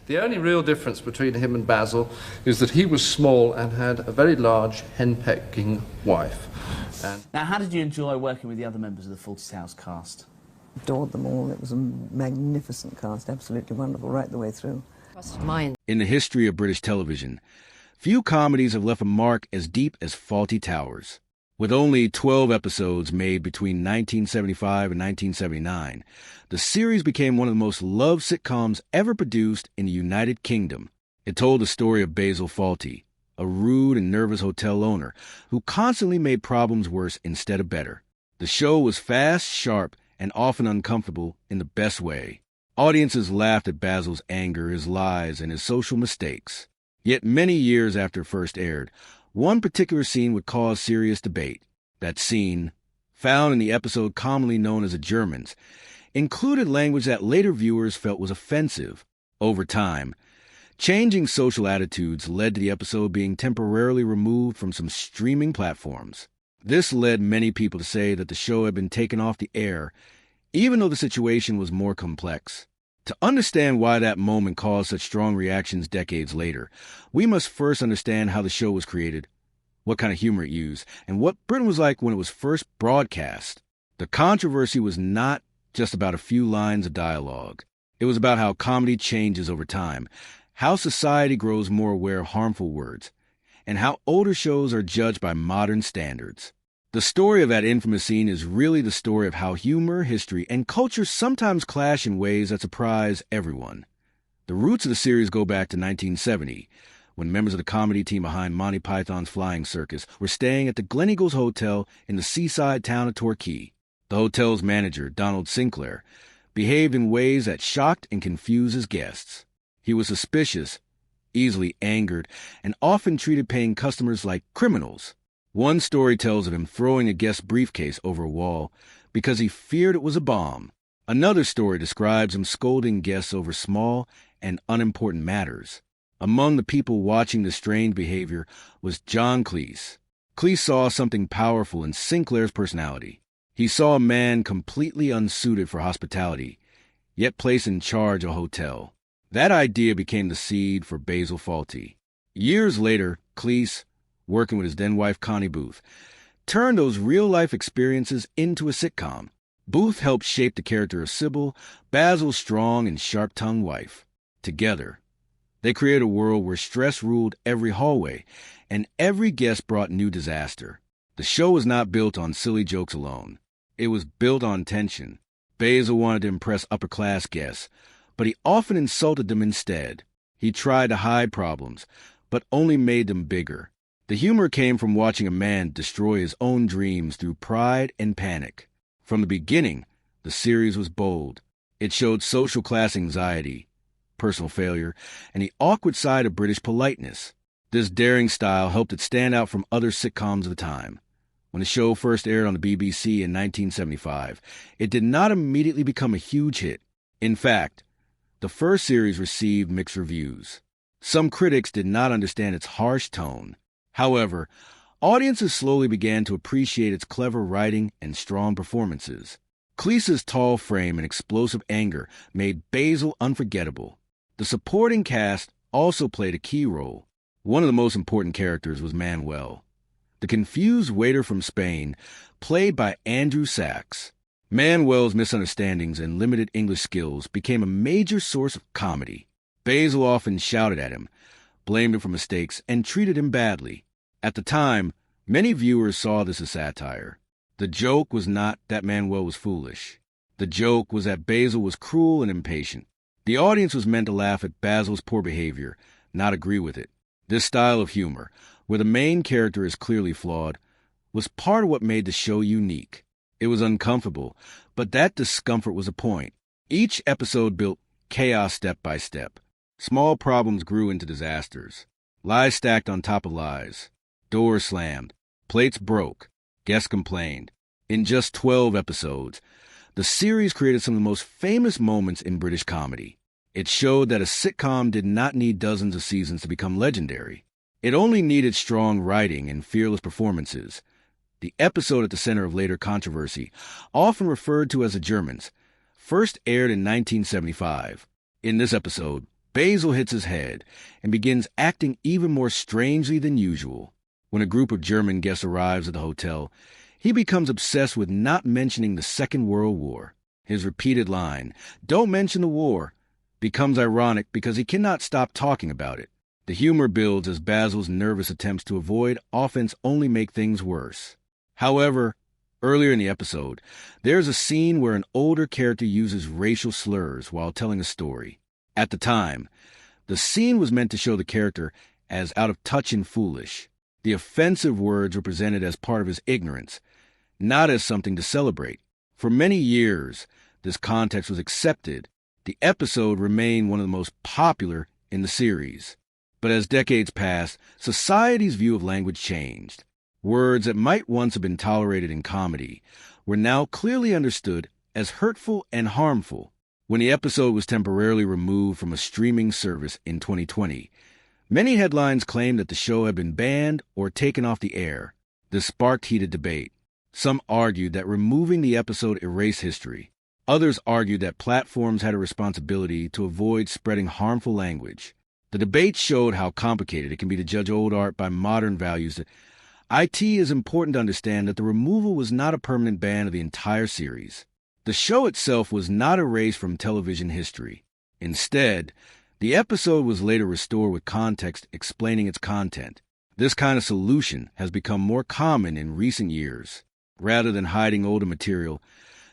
The only real difference between him and Basil is that he was small and had a very large hen-pecking wife. Now, how did you enjoy working with the other members of the Fawlty Towers cast? Adored them all. It was a magnificent cast, absolutely wonderful, right the way through. In the history of British television, few comedies have left a mark as deep as Fawlty Towers. With only 12 episodes made between 1975 and 1979, the series became one of the most loved sitcoms ever produced in the United Kingdom. It told the story of Basil Fawlty, a rude and nervous hotel owner who constantly made problems worse instead of better. The show was fast, sharp, and often uncomfortable in the best way. Audiences laughed at Basil's anger, his lies, and his social mistakes. Yet many years after it first aired, one particular scene would cause serious debate. That scene, found in the episode commonly known as the Germans, included language that later viewers felt was offensive. Over time, changing social attitudes led to the episode being temporarily removed from some streaming platforms. This led many people to say that the show had been taken off the air, even though the situation was more complex. To understand why that moment caused such strong reactions decades later, we must first understand how the show was created, what kind of humor it used, and what Britain was like when it was first broadcast. The controversy was not just about a few lines of dialogue. It was about how comedy changes over time, how society grows more aware of harmful words, and how older shows are judged by modern standards. The story of that infamous scene is really the story of how humor, history, and culture sometimes clash in ways that surprise everyone. The roots of the series go back to 1970, when members of the comedy team behind Monty Python's Flying Circus were staying at the Gleneagles Hotel in the seaside town of Torquay. The hotel's manager, Donald Sinclair, behaved in ways that shocked and confused his guests. He was suspicious, easily angered, and often treated paying customers like criminals. One story tells of him throwing a guest's briefcase over a wall because he feared it was a bomb. Another story describes him scolding guests over small and unimportant matters. Among the people watching the strange behavior was John Cleese. Cleese saw something powerful in Sinclair's personality. He saw a man completely unsuited for hospitality, yet placed in charge of a hotel. That idea became the seed for Basil Fawlty. Years later, Cleese, working with his then-wife Connie Booth, turned those real-life experiences into a sitcom. Booth helped shape the character of Sybil, Basil's strong and sharp-tongued wife. Together, they created a world where stress ruled every hallway, and every guest brought new disaster. The show was not built on silly jokes alone. It was built on tension. Basil wanted to impress upper-class guests, but he often insulted them instead. He tried to hide problems, but only made them bigger. The humor came from watching a man destroy his own dreams through pride and panic. From the beginning, the series was bold. It showed social class anxiety, personal failure, and the awkward side of British politeness. This daring style helped it stand out from other sitcoms of the time. When the show first aired on the BBC in 1975, it did not immediately become a huge hit. In fact, the first series received mixed reviews. Some critics did not understand its harsh tone. However, audiences slowly began to appreciate its clever writing and strong performances. Cleese's tall frame and explosive anger made Basil unforgettable. The supporting cast also played a key role. One of the most important characters was Manuel, the confused waiter from Spain, played by Andrew Sachs. Manuel's misunderstandings and limited English skills became a major source of comedy. Basil often shouted at him, blamed him for mistakes, and treated him badly. At the time, many viewers saw this as satire. The joke was not that Manuel was foolish. The joke was that Basil was cruel and impatient. The audience was meant to laugh at Basil's poor behavior, not agree with it. This style of humor, where the main character is clearly flawed, was part of what made the show unique. It was uncomfortable, but that discomfort was the point. Each episode built chaos step by step. Small problems grew into disasters. Lies stacked on top of lies. Doors slammed. Plates broke. Guests complained. In just 12 episodes, the series created some of the most famous moments in British comedy. It showed that a sitcom did not need dozens of seasons to become legendary. It only needed strong writing and fearless performances. The episode at the center of later controversy, often referred to as the Germans, first aired in 1975. In this episode, Basil hits his head and begins acting even more strangely than usual. When a group of German guests arrives at the hotel, he becomes obsessed with not mentioning the Second World War. His repeated line, "Don't mention the war," becomes ironic because he cannot stop talking about it. The humor builds as Basil's nervous attempts to avoid offense only make things worse. However, earlier in the episode, there's a scene where an older character uses racial slurs while telling a story. At the time, the scene was meant to show the character as out of touch and foolish. The offensive words were presented as part of his ignorance, not as something to celebrate. For many years, this context was accepted. The episode remained one of the most popular in the series. But as decades passed, society's view of language changed. Words that might once have been tolerated in comedy were now clearly understood as hurtful and harmful. When the episode was temporarily removed from a streaming service in 2020, many headlines claimed that the show had been banned or taken off the air. This sparked heated debate. Some argued that removing the episode erased history. Others argued that platforms had a responsibility to avoid spreading harmful language. The debate showed how complicated it can be to judge old art by modern values. It is important to understand that the removal was not a permanent ban of the entire series. The show itself was not erased from television history. Instead, the episode was later restored with context explaining its content. This kind of solution has become more common in recent years. Rather than hiding older material,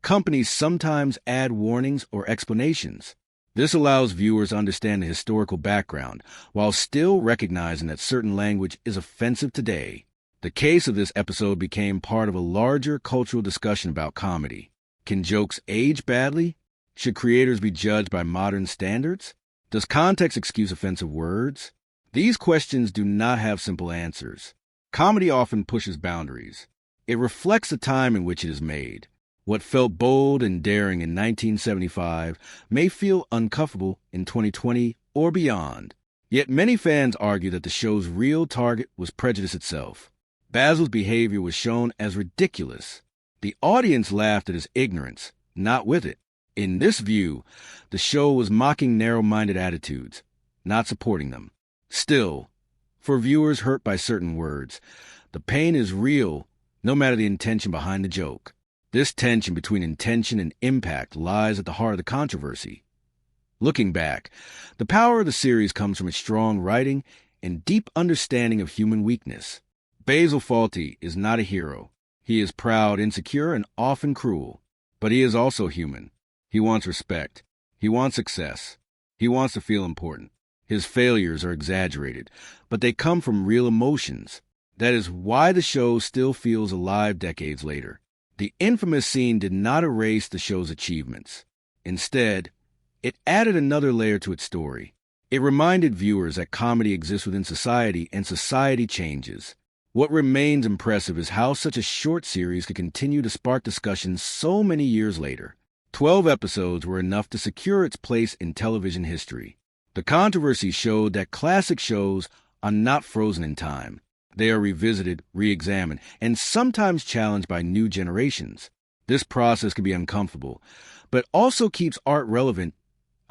companies sometimes add warnings or explanations. This allows viewers to understand the historical background while still recognizing that certain language is offensive today. The case of this episode became part of a larger cultural discussion about comedy. Can jokes age badly? Should creators be judged by modern standards? Does context excuse offensive words? These questions do not have simple answers. Comedy often pushes boundaries. It reflects the time in which it is made. What felt bold and daring in 1975 may feel uncomfortable in 2020 or beyond. Yet many fans argue that the show's real target was prejudice itself. Basil's behavior was shown as ridiculous. The audience laughed at his ignorance, not with it. In this view, the show was mocking narrow-minded attitudes, not supporting them. Still, for viewers hurt by certain words, the pain is real, no matter the intention behind the joke. This tension between intention and impact lies at the heart of the controversy. Looking back, the power of the series comes from its strong writing and deep understanding of human weakness. Basil Fawlty is not a hero. He is proud, insecure, and often cruel. But he is also human. He wants respect. He wants success. He wants to feel important. His failures are exaggerated, but they come from real emotions. That is why the show still feels alive decades later. The infamous scene did not erase the show's achievements. Instead, it added another layer to its story. It reminded viewers that comedy exists within society and society changes. What remains impressive is how such a short series could continue to spark discussions so many years later. 12 episodes were enough to secure its place in television history. The controversy showed that classic shows are not frozen in time. They are revisited, re-examined, and sometimes challenged by new generations. This process can be uncomfortable, but also keeps art relevant.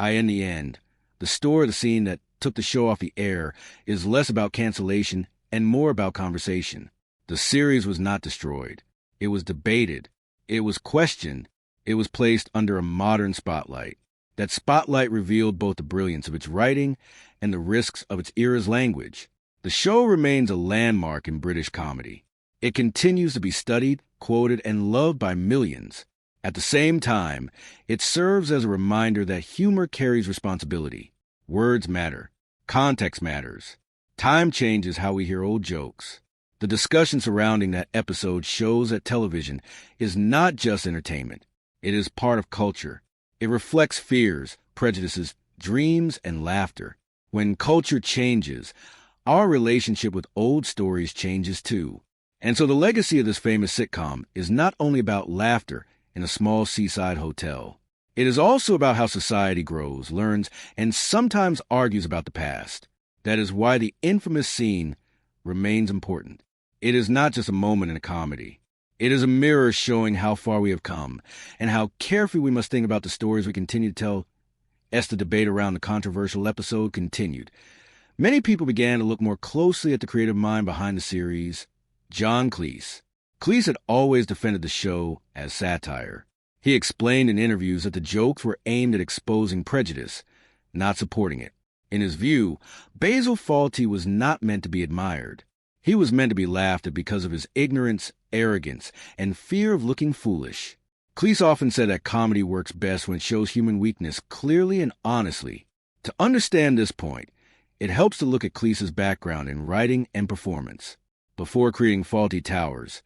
In the end, the story of the scene that took the show off the air is less about cancellation and more about conversation. The series was not destroyed. It was debated. It was questioned. It was placed under a modern spotlight. That spotlight revealed both the brilliance of its writing and the risks of its era's language. The show remains a landmark in British comedy. It continues to be studied, quoted, and loved by millions. At the same time, it serves as a reminder that humor carries responsibility. Words matter. Context matters. Time changes how we hear old jokes. The discussion surrounding that episode shows that television is not just entertainment. It is part of culture. It reflects fears, prejudices, dreams, and laughter. When culture changes, our relationship with old stories changes too. And so the legacy of this famous sitcom is not only about laughter in a small seaside hotel. It is also about how society grows, learns, and sometimes argues about the past. That is why the infamous scene remains important. It is not just a moment in a comedy. It is a mirror showing how far we have come and how carefully we must think about the stories we continue to tell As the debate around the controversial episode continued, many people began to look more closely at the creative mind behind the series, John Cleese. Cleese had always defended the show as satire. He explained in interviews that the jokes were aimed at exposing prejudice, not supporting it. In his view, Basil Fawlty was not meant to be admired. He was meant to be laughed at because of his ignorance, arrogance, and fear of looking foolish. Cleese often said that comedy works best when it shows human weakness clearly and honestly. To understand this point, it helps to look at Cleese's background in writing and performance. Before creating Fawlty Towers,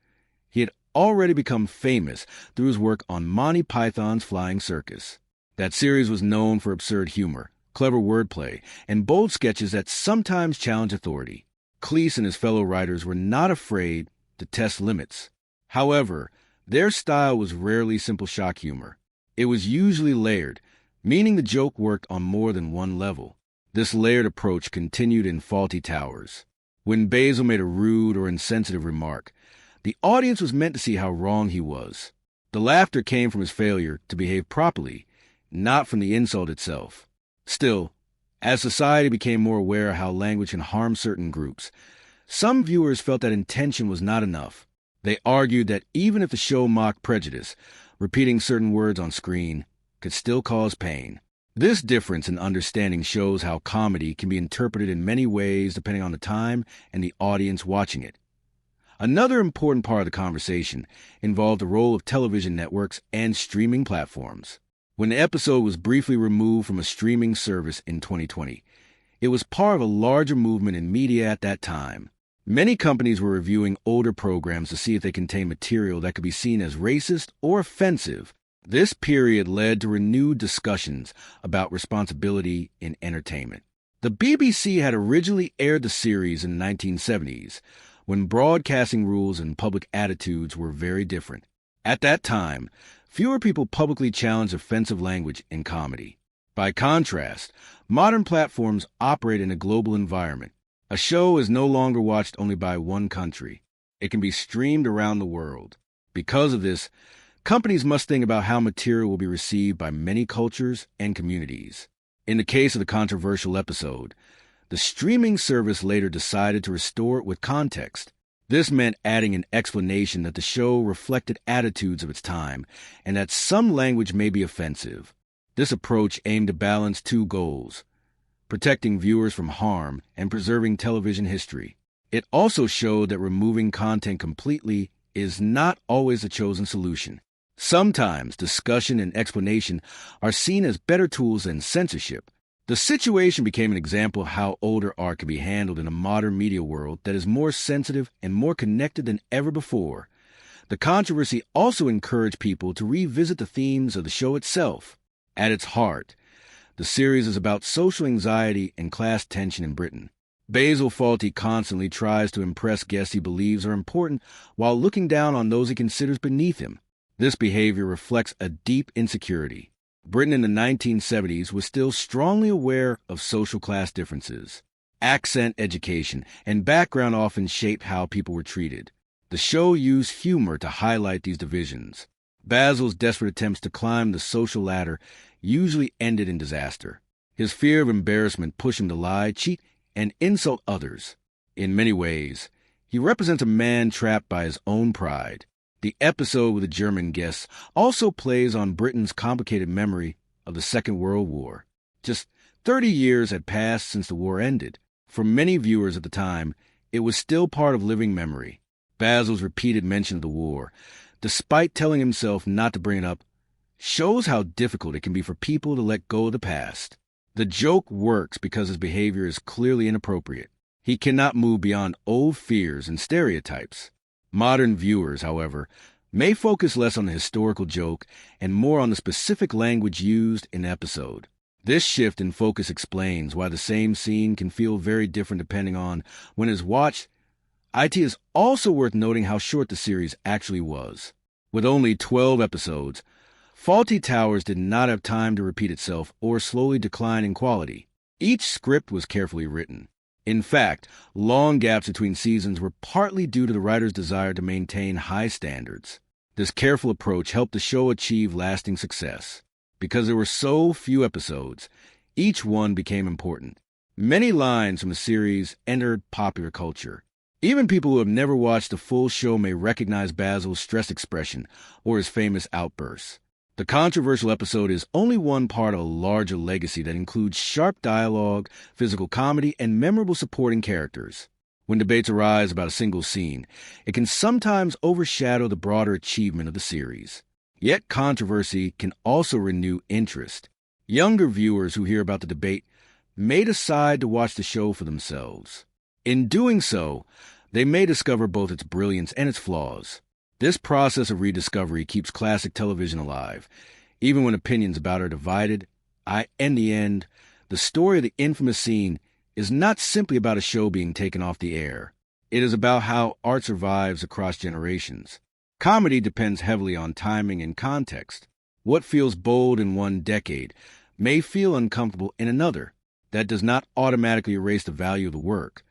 he had already become famous through his work on Monty Python's Flying Circus. That series was known for absurd humor, clever wordplay, and bold sketches that sometimes challenge authority. Cleese and his fellow writers were not afraid to test limits. However, their style was rarely simple shock humor. It was usually layered, meaning the joke worked on more than one level. This layered approach continued in Fawlty Towers. When Basil made a rude or insensitive remark, the audience was meant to see how wrong he was. The laughter came from his failure to behave properly, not from the insult itself. Still, as society became more aware of how language can harm certain groups, some viewers felt that intention was not enough. They argued that even if the show mocked prejudice, repeating certain words on screen could still cause pain. This difference in understanding shows how comedy can be interpreted in many ways depending on the time and the audience watching it. Another important part of the conversation involved the role of television networks and streaming platforms. When the episode was briefly removed from a streaming service in 2020, it was part of a larger movement in media at that time. Many companies were reviewing older programs to see if they contained material that could be seen as racist or offensive. This period led to renewed discussions about responsibility in entertainment. The BBC had originally aired the series in the 1970s, when broadcasting rules and public attitudes were very different. At that time, fewer people publicly challenged offensive language in comedy. By contrast, modern platforms operate in a global environment. A show is no longer watched only by one country. It can be streamed around the world. Because of this, companies must think about how material will be received by many cultures and communities. In the case of the controversial episode, the streaming service later decided to restore it with context. This meant adding an explanation that the show reflected attitudes of its time and that some language may be offensive. This approach aimed to balance two goals: protecting viewers from harm and preserving television history. It also showed that removing content completely is not always the chosen solution. Sometimes discussion and explanation are seen as better tools than censorship. The situation became an example of how older art can be handled in a modern media world that is more sensitive and more connected than ever before. The controversy also encouraged people to revisit the themes of the show itself. At its heart, the series is about social anxiety and class tension in Britain. Basil Fawlty constantly tries to impress guests he believes are important while looking down on those he considers beneath him. This behavior reflects a deep insecurity. Britain in the 1970s was still strongly aware of social class differences. Accent, education, and background often shaped how people were treated. The show used humor to highlight these divisions. Basil's desperate attempts to climb the social ladder usually ended in disaster. His fear of embarrassment pushed him to lie, cheat, and insult others. In many ways, he represents a man trapped by his own pride. The episode with the German guests also plays on Britain's complicated memory of the Second World War. Just 30 years had passed since the war ended. For many viewers at the time, it was still part of living memory. Basil's repeated mention of the war, despite telling himself not to bring it up, shows how difficult it can be for people to let go of the past. The joke works because his behavior is clearly inappropriate. He cannot move beyond old fears and stereotypes. Modern viewers, however, may focus less on the historical joke and more on the specific language used in the episode. This shift in focus explains why the same scene can feel very different depending on when it's watched. It is also worth noting how short the series actually was. With only 12 episodes, Fawlty Towers did not have time to repeat itself or slowly decline in quality. Each script was carefully written. In fact, long gaps between seasons were partly due to the writer's desire to maintain high standards. This careful approach helped the show achieve lasting success. Because there were so few episodes, each one became important. Many lines from the series entered popular culture. Even people who have never watched the full show may recognize Basil's stress expression or his famous outbursts. The controversial episode is only one part of a larger legacy that includes sharp dialogue, physical comedy, and memorable supporting characters. When debates arise about a single scene, it can sometimes overshadow the broader achievement of the series. Yet controversy can also renew interest. Younger viewers who hear about the debate may decide to watch the show for themselves. In doing so, they may discover both its brilliance and its flaws. This process of rediscovery keeps classic television alive, even when opinions about it are divided. In the end, the story of the infamous scene is not simply about a show being taken off the air. It is about how art survives across generations. Comedy depends heavily on timing and context. What feels bold in one decade may feel uncomfortable in another. That does not automatically erase the value of the work,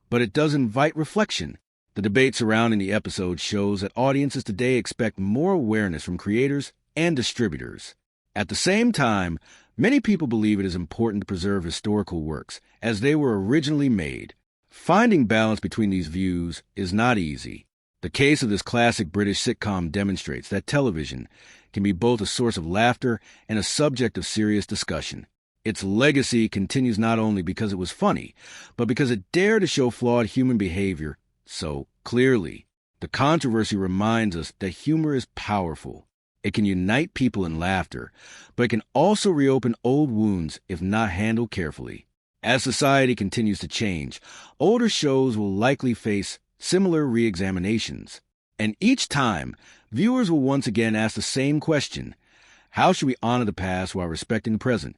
but it does invite reflection. The debate surrounding the episode shows that audiences today expect more awareness from creators and distributors. At the same time, many people believe it is important to preserve historical works as they were originally made. Finding balance between these views is not easy. The case of this classic British sitcom demonstrates that television can be both a source of laughter and a subject of serious discussion. Its legacy continues not only because it was funny, but because it dared to show flawed human behavior so clearly. The controversy reminds us that humor is powerful. It can unite people in laughter, but it can also reopen old wounds if not handled carefully. As society continues to change, older shows will likely face similar re-examinations. And each time, viewers will once again ask the same question: how should we honor the past while respecting the present?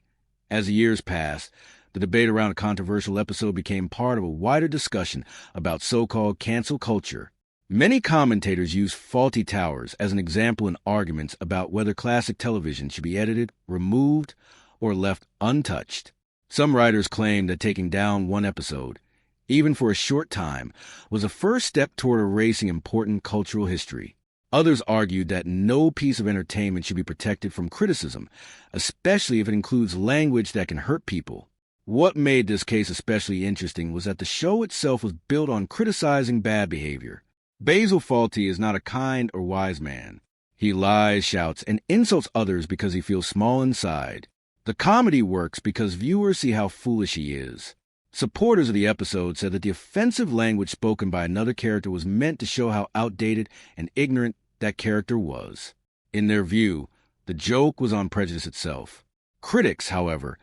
As the years passed, the debate around a controversial episode became part of a wider discussion about so-called cancel culture. Many commentators use Fawlty Towers as an example in arguments about whether classic television should be edited, removed, or left untouched. Some writers claim that taking down one episode, even for a short time, was a first step toward erasing important cultural history. Others argued that no piece of entertainment should be protected from criticism, especially if it includes language that can hurt people. What made this case especially interesting was that the show itself was built on criticizing bad behavior. Basil Fawlty is not a kind or wise man. He lies, shouts, and insults others because he feels small inside. The comedy works because viewers see how foolish he is. Supporters of the episode said that the offensive language spoken by another character was meant to show how outdated and ignorant that character was. In their view, the joke was on prejudice itself. Critics, however,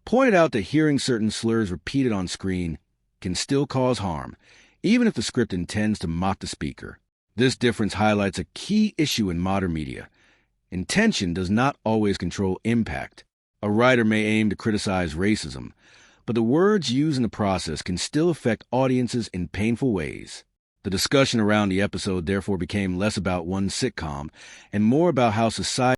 pointed out that hearing certain slurs repeated on screen can still cause harm, even if the script intends to mock the speaker. This difference highlights a key issue in modern media. Intention does not always control impact. A writer may aim to criticize racism, but the words used in the process can still affect audiences in painful ways. The discussion around the episode therefore became less about one sitcom and more about how society